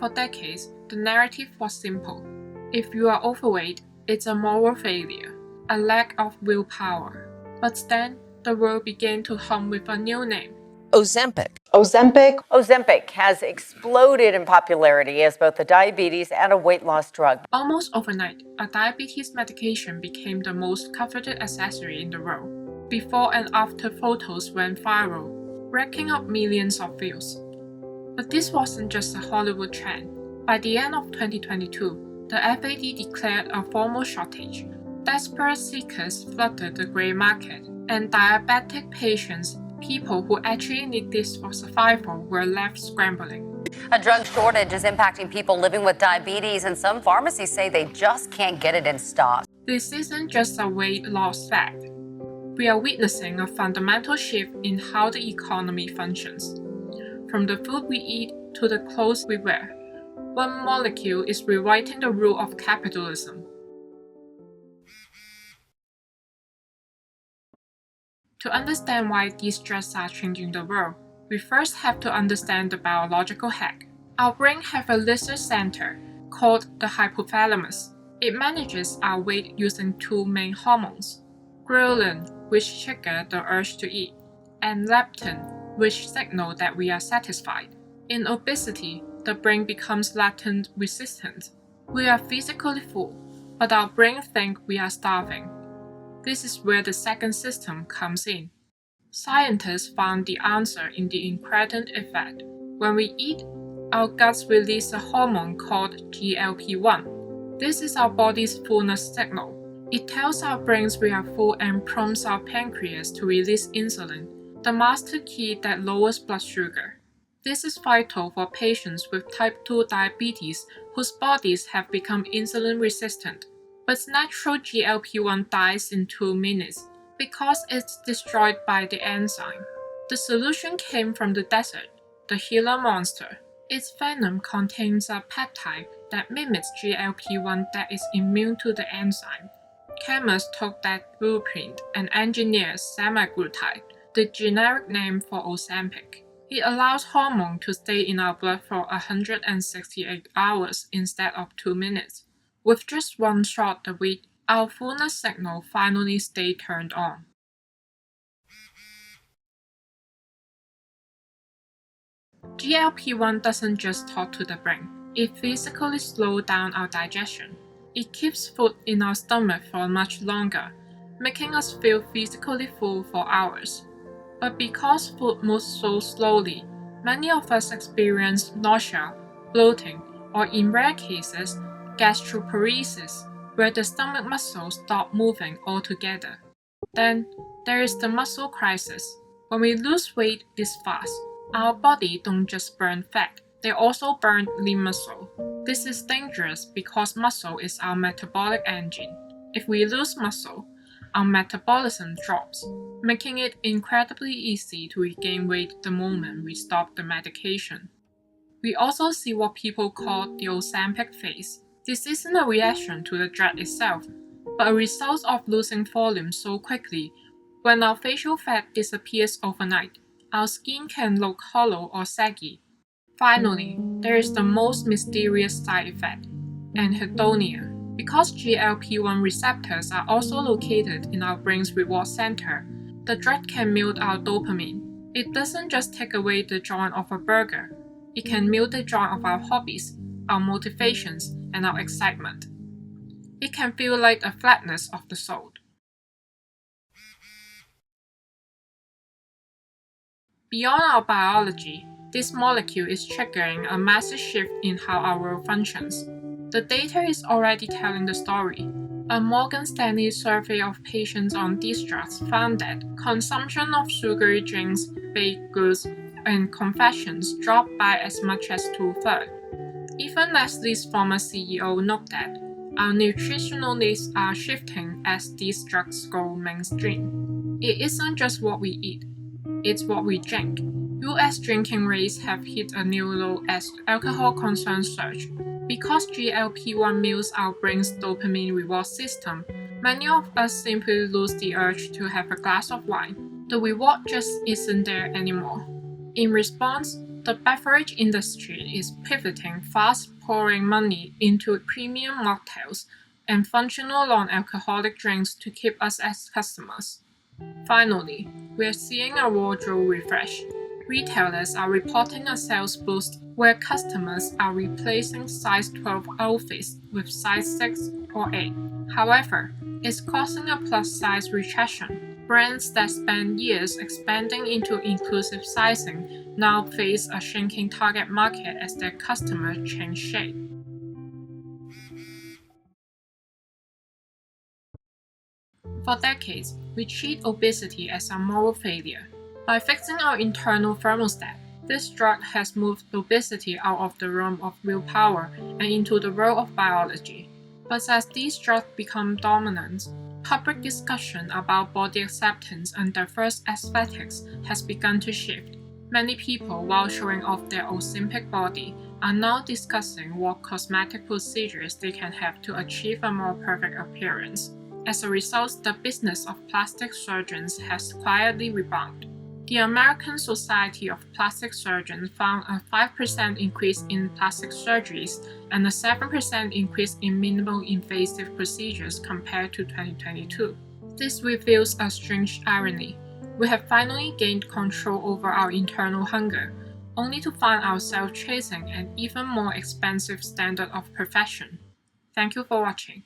For decades, the narrative was simple. If you are overweight, it's a moral failure, a lack of willpower. But then, the world began to hum with a new name. Ozempic. Ozempic has exploded in popularity as both a diabetes and a weight loss drug. Almost overnight, a diabetes medication became the most coveted accessory in the world. Before and after photos went viral, racking up millions of views. But this wasn't just a Hollywood trend. By the end of 2022, the FAD declared a formal shortage. Desperate seekers flooded the grey market, and diabetic patients, people who actually need this for survival, were left scrambling. A drug shortage is impacting people living with diabetes, and some pharmacies say they just can't get it in stock. This isn't just a weight loss fad. We are witnessing a fundamental shift in how the economy functions. From the food we eat to the clothes we wear, one molecule is rewriting the rule of capitalism. To understand why these drugs are changing the world, we first have to understand the biological hack. Our brain has a research center called the hypothalamus. It manages our weight using two main hormones: ghrelin, which trigger the urge to eat, and leptin, which signal that we are satisfied. In obesity, the brain becomes leptin resistant. We are physically full, but our brain thinks we are starving. This is where the second system comes in. Scientists found the answer in the incretin effect. When we eat, our guts release a hormone called GLP-1. This is our body's fullness signal. It tells our brains we are full and prompts our pancreas to release insulin, the master key that lowers blood sugar. This is vital for patients with type 2 diabetes whose bodies have become insulin resistant. But natural GLP-1 dies in 2 minutes because it's destroyed by the enzyme. The solution came from the desert, the Gila Monster. Its venom contains a peptide that mimics GLP-1 that is immune to the enzyme. Chemists took that blueprint and engineered semaglutide, the generic name for Ozempic. It allows hormone to stay in our blood for 168 hours instead of 2 minutes. With just one shot a week, our fullness signal finally stayed turned on. GLP-1 doesn't just talk to the brain. It physically slows down our digestion. It keeps food in our stomach for much longer, making us feel physically full for hours. But because food moves so slowly, many of us experience nausea, bloating, or in rare cases, gastroparesis, where the stomach muscles stop moving altogether. Then, there is the muscle crisis. When we lose weight this fast, our body don't just burn fat, they also burn lean muscle. This is dangerous because muscle is our metabolic engine. If we lose muscle, our metabolism drops, making it incredibly easy to regain weight the moment we stop the medication. We also see what people call the Ozempic phase. This isn't a reaction to the drug itself, but a result of losing volume so quickly. When our facial fat disappears overnight, our skin can look hollow or saggy. Finally, there is the most mysterious side effect, anhedonia. Because GLP-1 receptors are also located in our brain's reward center, the drug can mute our dopamine. It doesn't just take away the joy of a burger, it can mute the joy of our hobbies, our motivations, and our excitement. It can feel like a flatness of the soul. Beyond our biology, this molecule is triggering a massive shift in how our world functions. The data is already telling the story. A Morgan Stanley survey of patients on these drugs found that consumption of sugary drinks, baked goods, and confections dropped by as much as 2/3. Even Nestle's former CEO noted that our nutritional needs are shifting as these drugs go mainstream. It isn't just what we eat, it's what we drink. US drinking rates have hit a new low as alcohol concerns surge. Because GLP-1 mutes our brain's dopamine reward system, many of us simply lose the urge to have a glass of wine. The reward just isn't there anymore. In response, The beverage industry is pivoting fast, pouring money into premium mocktails and functional non-alcoholic drinks to keep us as customers. Finally, we're seeing a wardrobe refresh. Retailers are reporting a sales boost where customers are replacing size 12 outfits with size 6 or 8. However, it's causing a plus-size recession. Brands that spent years expanding into inclusive sizing now face a shrinking target market as their customers change shape. For decades, we treat obesity as a moral failure. By fixing our internal thermostat, this drug has moved obesity out of the realm of willpower and into the world of biology. But as these drugs become dominant, public discussion about body acceptance and diverse aesthetics has begun to shift. Many people, while showing off their Ozempic body, are now discussing what cosmetic procedures they can have to achieve a more perfect appearance. As a result, the business of plastic surgeons has quietly rebounded. The American Society of Plastic Surgeons found a 5% increase in plastic surgeries and a 7% increase in minimally invasive procedures compared to 2022. This reveals a strange irony. We have finally gained control over our internal hunger, only to find ourselves chasing an even more expensive standard of perfection. Thank you for watching.